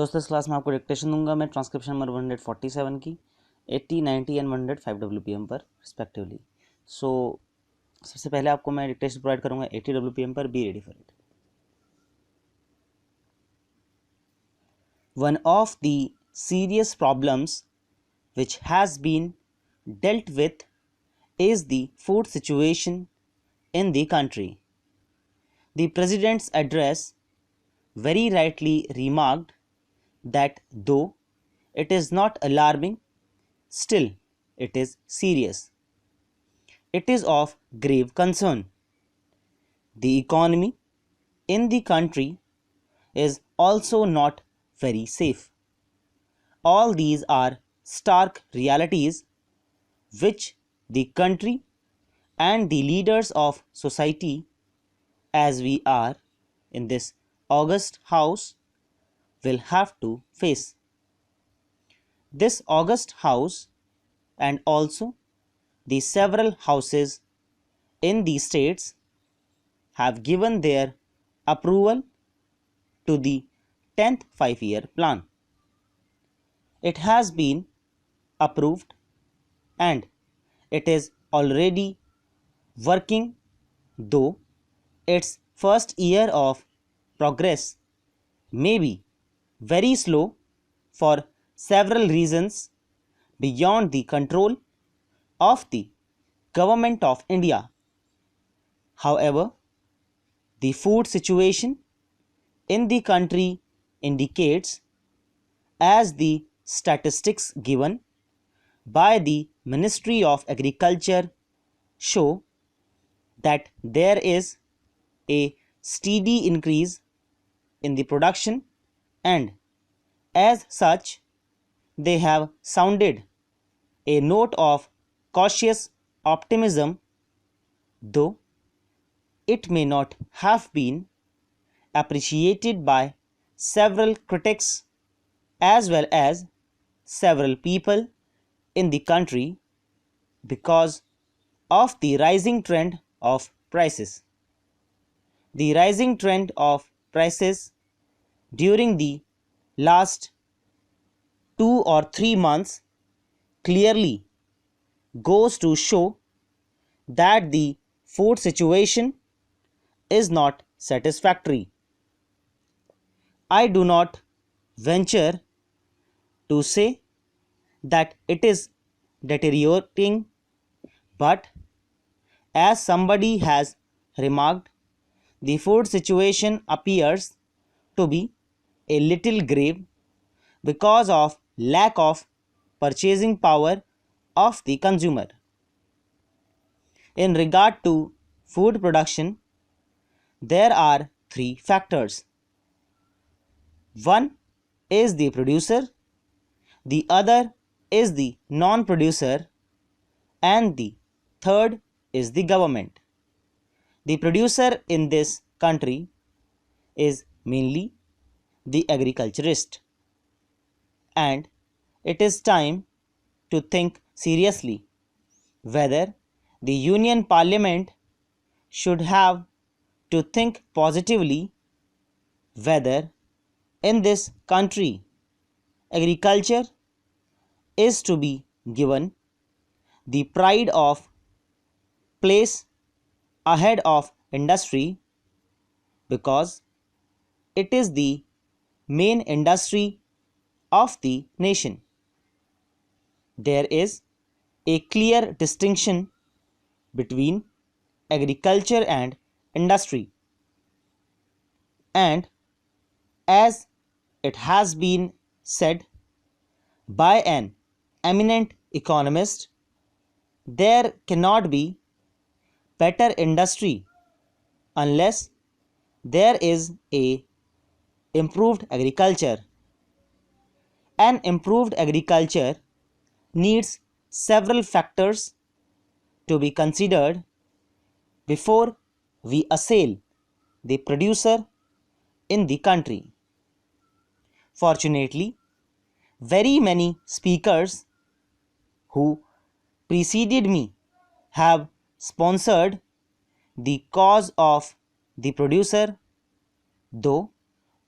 दोस्तों इस क्लास में आपको डिक्टेशन दूंगा मैं ट्रांसक्रिप्शन नंबर 147 की 80, 90 एंड 105 WPM पर रिस्पेक्टिवली। सो सबसे पहले आपको मैं डिक्टेशन प्रोवाइड करूंगा 80 WPM पर। B ready for it. One of the serious problems which has been dealt with is the food situation in the country. The President's address very rightly remarked that though it is not alarming, still it is serious. It is of grave concern. The economy in the country is also not very safe. All these are stark realities which the country and the leaders of society, as we are in this august house, will have to face. This august house and also the several houses in the states have given their approval to the 10th 5-year plan. It has been approved and it is already working, though its first year of progress may be very slow for several reasons beyond the control of the Government of India. However, the food situation in the country indicates, as the statistics given by the Ministry of Agriculture show, that there is a steady increase in the production, and as such they have sounded a note of cautious optimism, though it may not have been appreciated by several critics as well as several people in the country because of the rising trend of prices. The rising trend of prices during the last 2 or 3 months clearly goes to show that the food situation is not satisfactory. I do not venture to say that it is deteriorating, but as somebody has remarked, the food situation appears to be a little grave because of lack of purchasing power of the consumer. In regard to food production, there are three factors. One is the producer, the other is the non-producer, and the third is the government. The producer in this country is mainly the agriculturist, and it is time to think seriously whether the Union Parliament should have to think positively whether in this country agriculture is to be given the pride of place ahead of industry, because it is the main industry of the nation. There is a clear distinction between agriculture and industry, and as it has been said by an eminent economist, there cannot be better industry unless there is a improved agriculture. An improved agriculture needs several factors to be considered before we assail the producer in the country. Fortunately, very many speakers who preceded me have sponsored the cause of the producer, though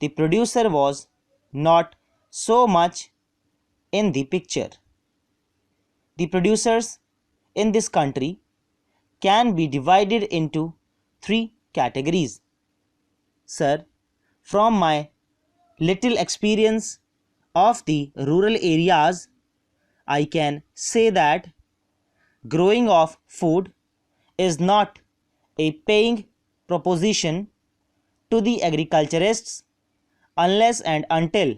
the producer was not so much in the picture. The producers in this country can be divided into three categories. Sir, from my little experience of the rural areas, I can say that growing of food is not a paying proposition to the agriculturists unless and until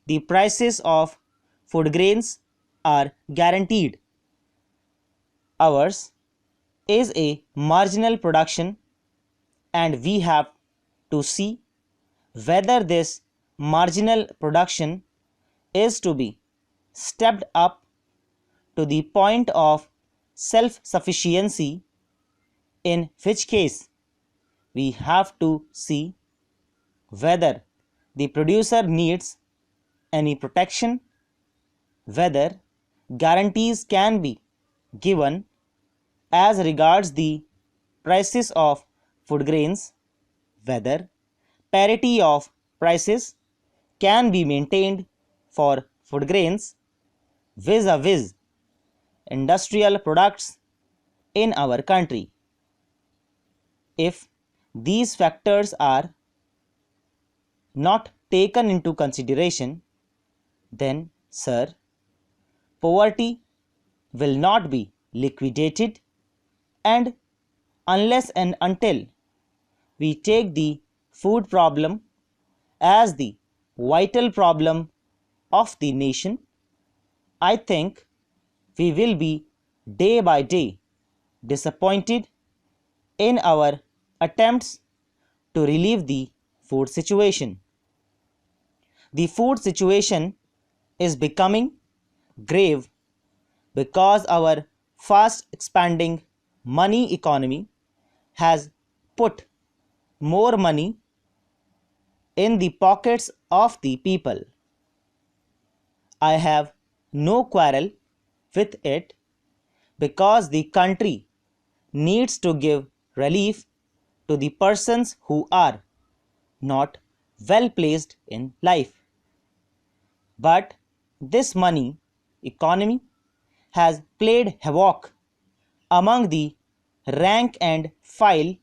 the prices of food grains are guaranteed. Ours is a marginal production, and we have to see whether this marginal production is to be stepped up to the point of self-sufficiency, in which case we have to see whether the producer needs any protection, whether guarantees can be given as regards the prices of food grains, whether parity of prices can be maintained for food grains vis-a-vis industrial products in our country. If these factors are not taken into consideration, then, sir, poverty will not be liquidated, and unless and until we take the food problem as the vital problem of the nation, I think we will be day by day disappointed in our attempts to relieve the food situation. The food situation is becoming grave because our fast expanding money economy has put more money in the pockets of the people. I have no quarrel with it because the country needs to give relief to the persons who are not well placed in life. But this money economy has played havoc among the rank and file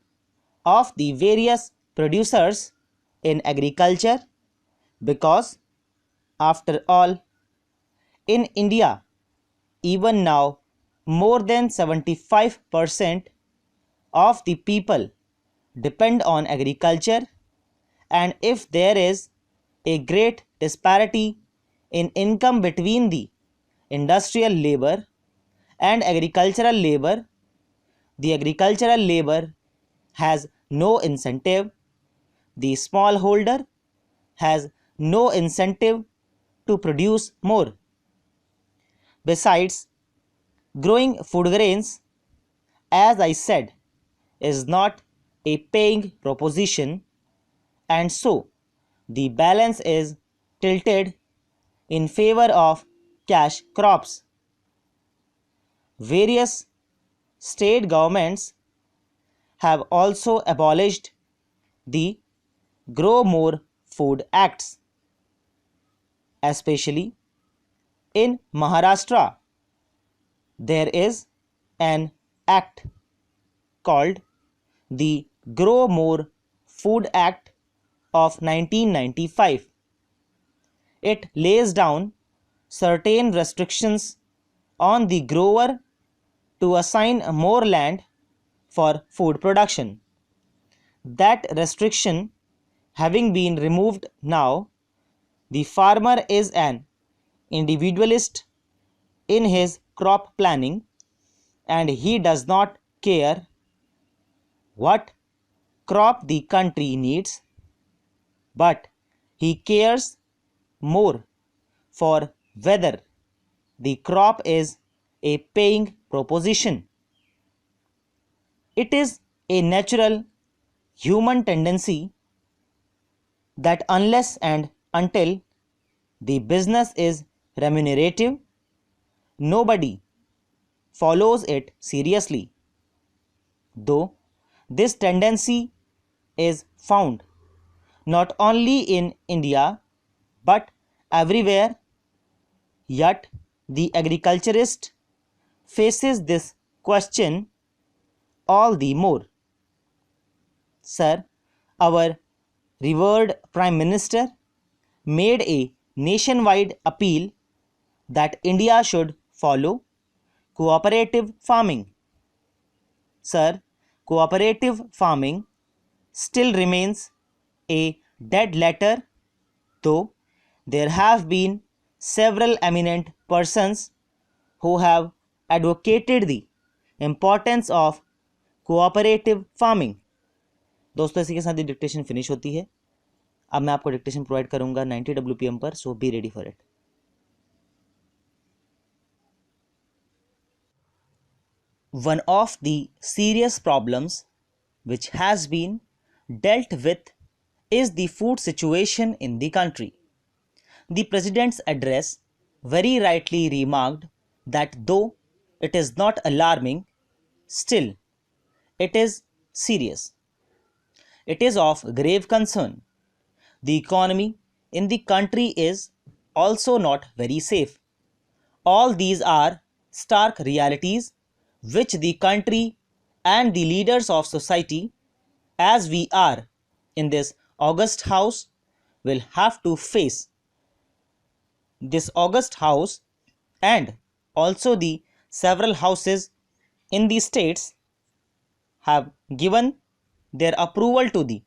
of the various producers in agriculture, because after all, in India, even now, more than 75% of the people depend on agriculture, and if there is a great disparity in income between the industrial labor and agricultural labor, the agricultural labor has no incentive, the smallholder has no incentive to produce more. Besides, growing food grains, as I said, is not a paying proposition, and so the balance is tilted in favor of cash crops. Various state governments have also abolished the Grow More Food Acts, especially in Maharashtra. There is an act called the Grow More Food Act of 1995. It lays down certain restrictions on the grower to assign more land for food production. That restriction having been removed now, the farmer is an individualist in his crop planning, and he does not care what crop the country needs, but he cares more for whether the crop is a paying proposition. It is a natural human tendency that unless and until the business is remunerative, nobody follows it seriously. Though this tendency is found not only in India but everywhere, yet the agriculturist faces this question all the more. Sir, our revered Prime Minister made a nationwide appeal that India should follow cooperative farming. Sir, cooperative farming still remains a dead letter, though there have been several eminent persons who have advocated the importance of cooperative farming. दोस्तों इसी के साथ ही dictation finish होती है. अब मैं आपको dictation provide करूंगा 90 WPM पर, so be ready for it. One of the serious problems which has been dealt with is the food situation in the country. The President's address very rightly remarked that though it is not alarming, still it is serious. It is of grave concern. The economy in the country is also not very safe. All these are stark realities which the country and the leaders of society, as we are in this august house, will have to face. This august house and also the several houses in the states have given their approval to the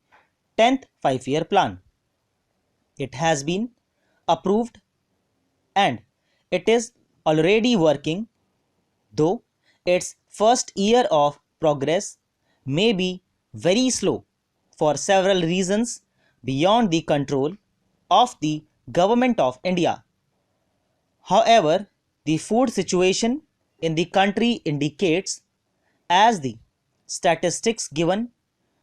10th 5-year plan. It has been approved and it is already working, though its first year of progress may be very slow for several reasons beyond the control of the Government of India. However, the food situation in the country indicates, as the statistics given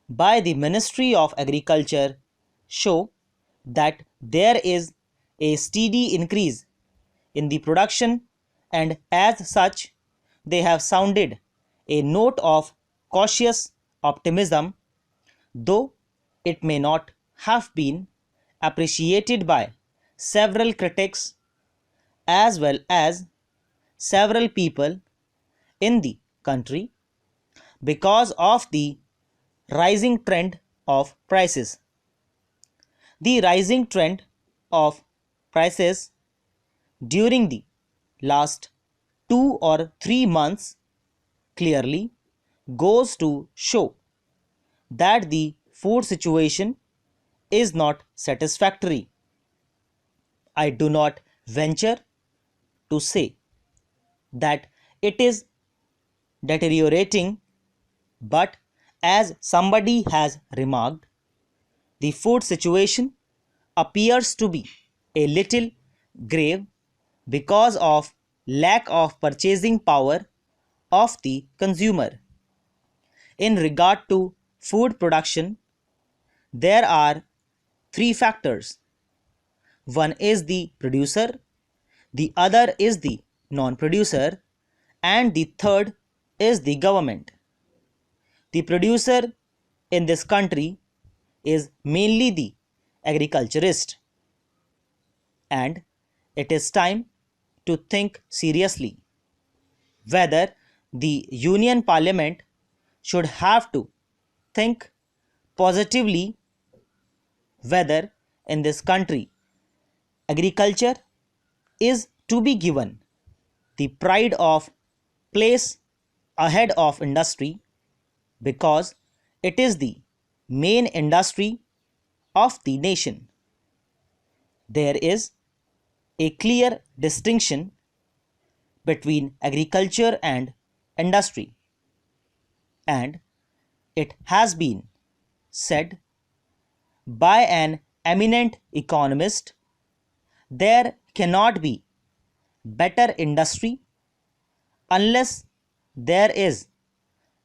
by the Ministry of Agriculture show, that there is a steady increase in the production, and as such they have sounded a note of cautious optimism, though it may not have been appreciated by several critics as well as several people in the country because of the rising trend of prices. The rising trend of prices during the last 2 or 3 months clearly goes to show that the food situation is not satisfactory. I do not venture to say that it is deteriorating, but as somebody has remarked, the food situation appears to be a little grave because of lack of purchasing power of the consumer. In regard to food production, there are 3 factors. One is the producer, the other is the non-producer, and the third is the government. The producer in this country is mainly the agriculturist, and it is time to think seriously whether the Union Parliament should have to think positively whether in this country agriculture is to be given the pride of place ahead of industry, because it is the main industry of the nation. There is a clear distinction between agriculture and industry, and it has been said by an eminent economist, there cannot be better industry unless there is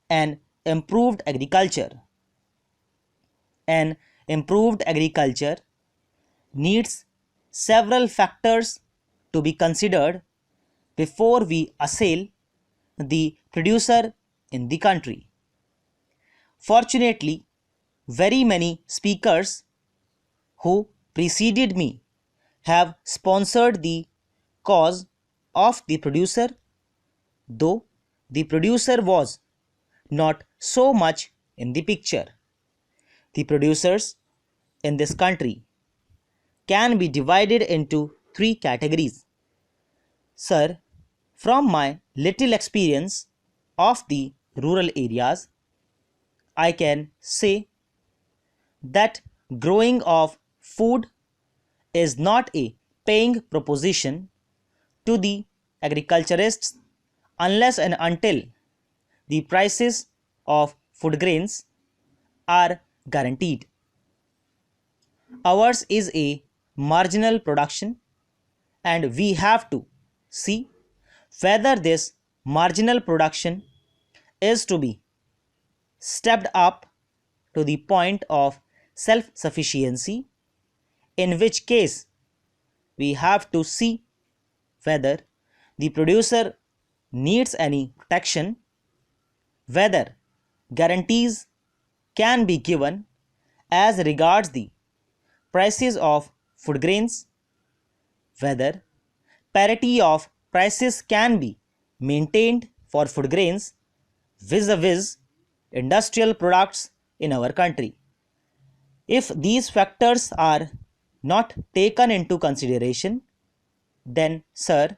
an improved agriculture. An improved agriculture needs several factors to be considered before we assail the producer in the country. Fortunately, very many speakers who preceded me have sponsored the cause of the producer, though the producer was not so much in the picture. The producers in this country can be divided into three categories. Sir, from my little experience of the rural areas, I can say that growing of food is not a paying proposition to the agriculturists unless and until the prices of food grains are guaranteed. Ours is a marginal production, and we have to see whether this marginal production is to be stepped up to the point of self sufficiency, in which case we have to see whether the producer needs any protection, whether guarantees can be given as regards the prices of food grains, whether parity of prices can be maintained for food grains vis-a-vis industrial products in our country. If these factors are not taken into consideration, then, sir,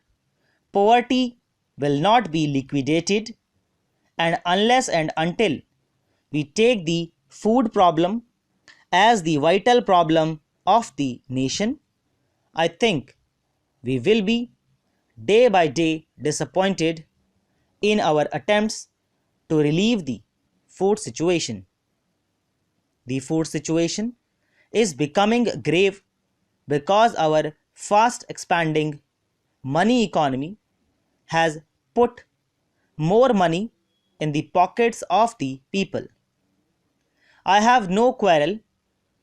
poverty will not be liquidated, and unless and until we take the food problem as the vital problem of the nation, I think we will be day by day disappointed in our attempts to relieve the food situation. The food situation is becoming grave because our fast expanding money economy has put more money in the pockets of the people. I have no quarrel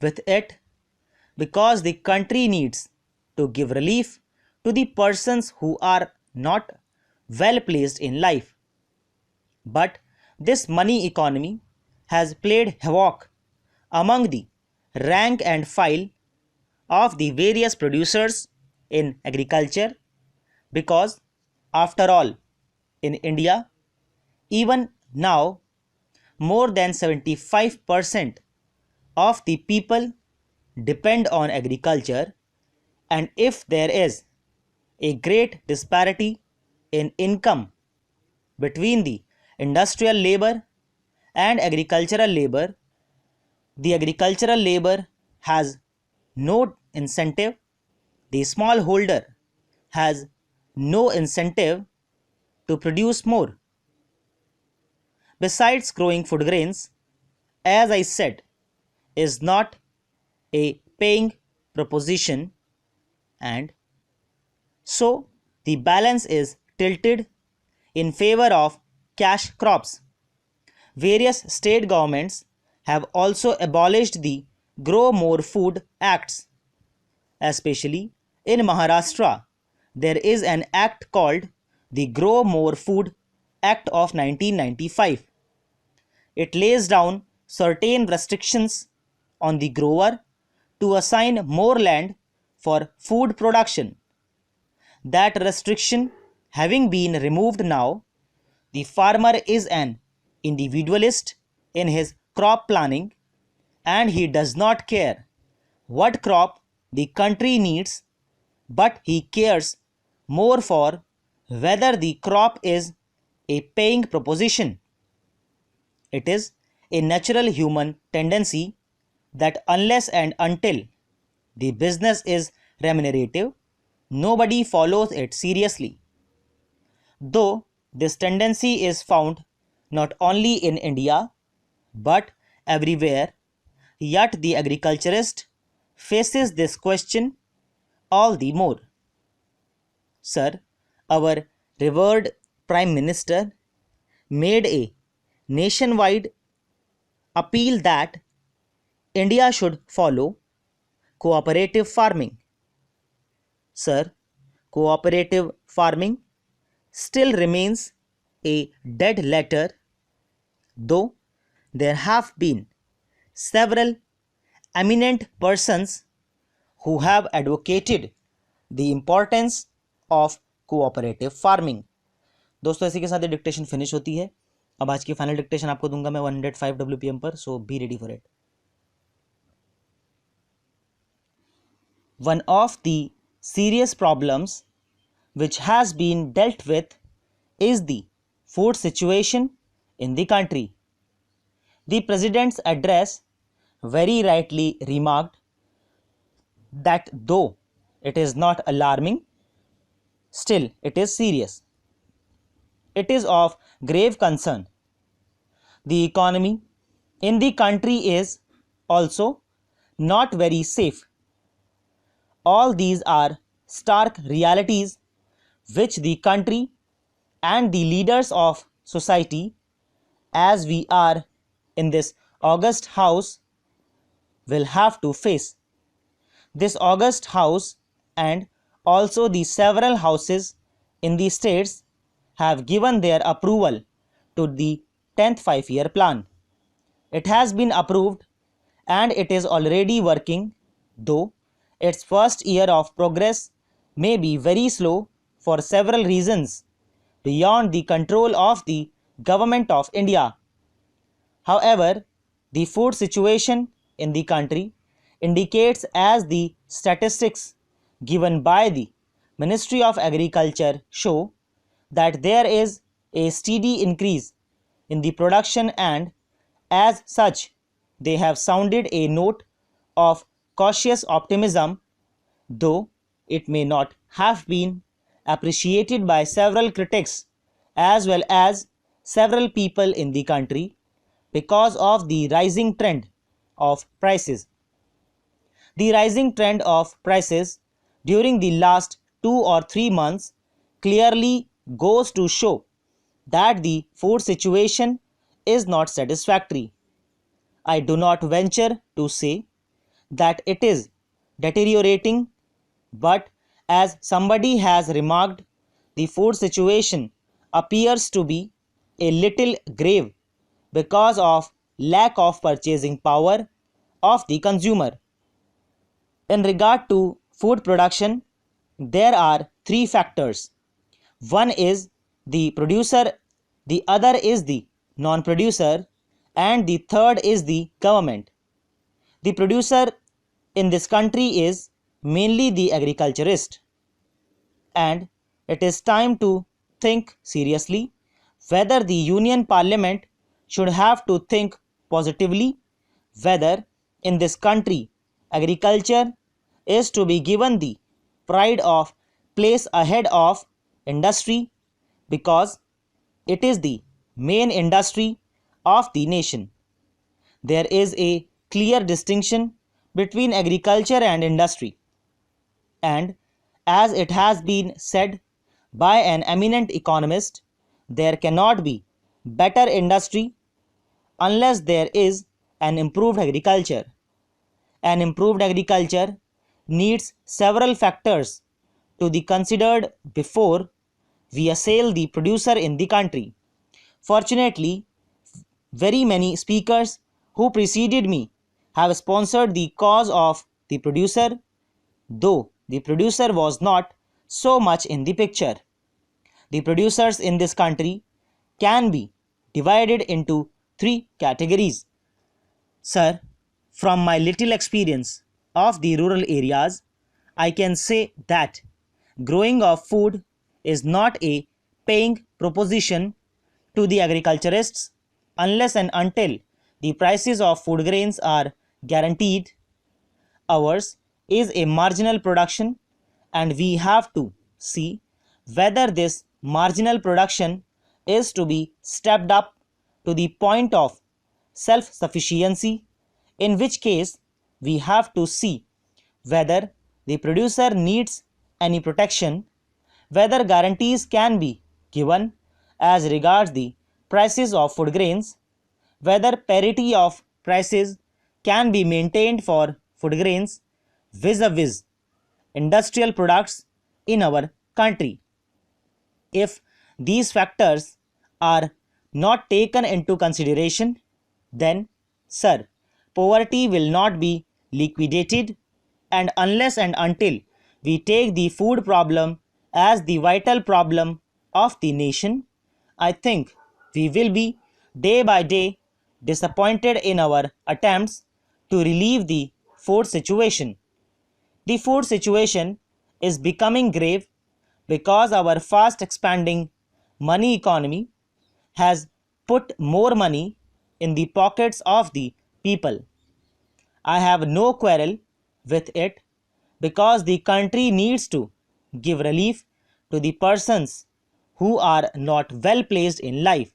with it because the country needs to give relief to the persons who are not well placed in life. But this money economy has played havoc among the rank and file of the various producers in agriculture because, after all, in India, even now, more than 75% of the people depend on agriculture, and if there is a great disparity in income between the industrial labor and agricultural labor, the agricultural labor has no incentive, the smallholder has no incentive to produce more. Besides, growing food grains, as I said, is not a paying proposition, and so the balance is tilted in favor of cash crops. Various state governments have also abolished the Grow More Food Acts. Especially in Maharashtra, there is an act called the Grow More Food Act of 1995. It lays down certain restrictions on the grower to assign more land for food production. That restriction having been removed now, the farmer is an individualist in his crop planning, and he does not care what crop the country needs, but he cares more for whether the crop is a paying proposition. It is a natural human tendency that unless and until the business is remunerative, nobody follows it seriously. Though this tendency is found not only in India but everywhere, yet the agriculturist faces this question all the more. Sir, our revered Prime Minister made a nationwide appeal that India should follow cooperative farming. Sir, cooperative farming still remains a dead letter, though there have been several eminent persons who have advocated the importance of cooperative farming. दोस्तों इसी के साथ ये dictation finish होती है। अब आज की फाइनल डिक्टेशन आपको दूंगा मैं 105 WPM पर, so be ready for it. One of the serious problems which has been dealt with is the food situation in the country. The President's address very rightly remarked that though it is not alarming, still it is serious. It is of grave concern. The economy in the country is also not very safe. All these are stark realities which the country and the leaders of society, as we are in this august house, will have to face. This august house and also the several houses in the states have given their approval to the 10th 5-year plan. It has been approved and it is already working, though its first year of progress may be very slow for several reasons beyond the control of the government of India. However, the food situation in the country indicates, as the statistics given by the Ministry of Agriculture show, that there is a steady increase in the production, and as such they have sounded a note of cautious optimism, though it may not have been appreciated by several critics as well as several people in the country because of the rising trend of prices. The rising trend of prices during the last 2 or 3 months clearly goes to show that the food situation is not satisfactory. I do not venture to say that it is deteriorating, but as somebody has remarked, the food situation appears to be a little grave because of lack of purchasing power of the consumer. In regard to food production, there are three factors. One is the producer, the other is the non-producer, and the third is the government. The producer in this country is mainly the agriculturist, and it is time to think seriously whether the Union Parliament should have to think positively whether in this country agriculture is to be given the pride of place ahead of industry, because it is the main industry of the nation. There is a clear distinction between agriculture and industry, and as it has been said by an eminent economist, there cannot be better industry unless there is an improved agriculture. An improved agriculture needs several factors to be considered before we assail the producer in the country. Fortunately, very many speakers who preceded me have sponsored the cause of the producer, though the producer was not so much in the picture. The producers in this country can be divided into three categories. Sir, from my little experience of the rural areas, I can say that growing of food is not a paying proposition to the agriculturists unless and until the prices of food grains are guaranteed. Ours is a marginal production, and we have to see whether this marginal production is to be stepped up to the point of self-sufficiency, in which case we have to see whether the producer needs any protection, whether guarantees can be given as regards the prices of food grains, whether parity of prices can be maintained for food grains vis-a-vis industrial products in our country. If these factors are not taken into consideration, then, sir, poverty will not be liquidated, and unless and until we take the food problem as the vital problem of the nation, I think we will be day by day disappointed in our attempts to relieve the food situation. The food situation is becoming grave because our fast expanding money economy has put more money in the pockets of the people. I have no quarrel with it because the country needs to give relief to the persons who are not well placed in life.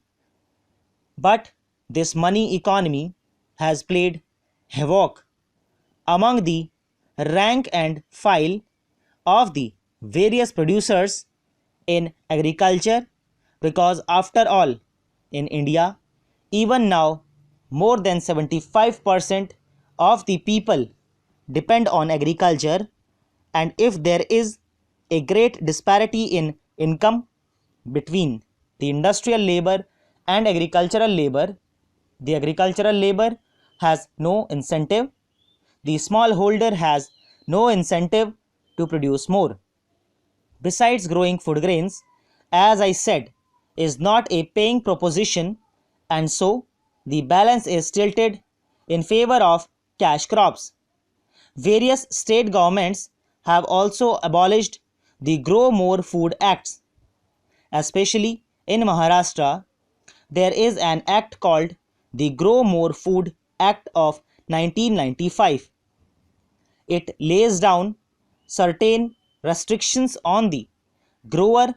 But this money economy has played havoc among the rank and file of the various producers in agriculture, because after all, in India, even now, more than 75% of the people depend on agriculture, and if there is a great disparity in income between the industrial labor and agricultural labor, the agricultural labor has no incentive, the smallholder has no incentive to produce more. Besides, growing food grains, as I said, is not a paying proposition, and so the balance is tilted in favor of cash crops. Various state governments have also abolished the Grow More Food Acts. Especially in Maharashtra, there is an act called the Grow More Food Act of 1995. It lays down certain restrictions on the grower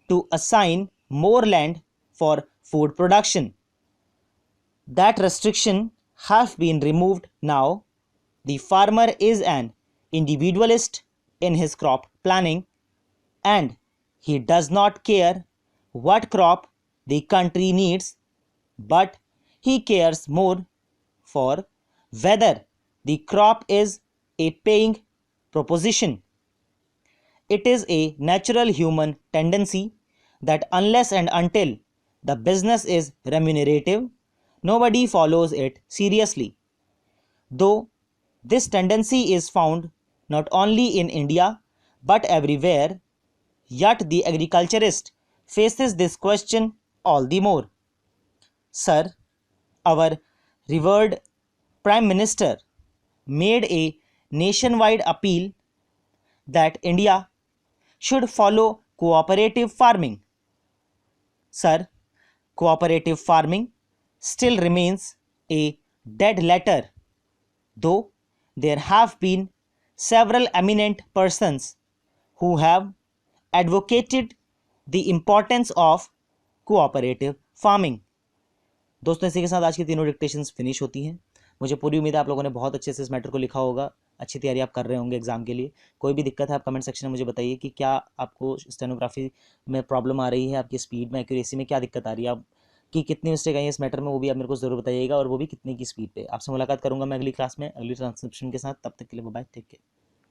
to assign more land for food production. That restriction have been removed now. The farmer is an individualist in his crop planning, and he does not care what crop the country needs, but he cares more for whether the crop is a paying proposition. It is a natural human tendency that unless and until the business is remunerative, nobody follows it seriously. Though this tendency is found not only in India but everywhere, yet the agriculturist faces this question all the more. Sir, our revered Prime Minister made a nationwide appeal that India should follow cooperative farming. Sir, cooperative farming still remains a dead letter, though there have been several eminent persons who have advocated the importance of cooperative farming. दोस्तों, इसी के साथ आज की तीनों dictations finish होती हैं। मुझे पूरी उम्मीद है आप लोगों ने बहुत अच्छे से इस मैटर को लिखा होगा, अच्छी तैयारी आप कर रहे होंगे एग्जाम के लिए। कोई भी दिक्कत है आप कमेंट सेक्शन में मुझे बताइए कि क्या आपको स्टेनोग्राफी में प्रॉब्लम आ रही है, आपकी स्पीड में, एक्यूरेसी में क्या दिक्कत आ रही है, आप कि कितनी मिस्टेक आई है इस मैटर में, वो भी आप मेरे को ज़रूर बताइएगा, और वो भी कितनी की स्पीड पे। आपसे मुलाकात करूंगा मैं अगली क्लास में अगली ट्रांसक्रिप्शन के साथ। तब तक के लिए बाय, टेक केयर।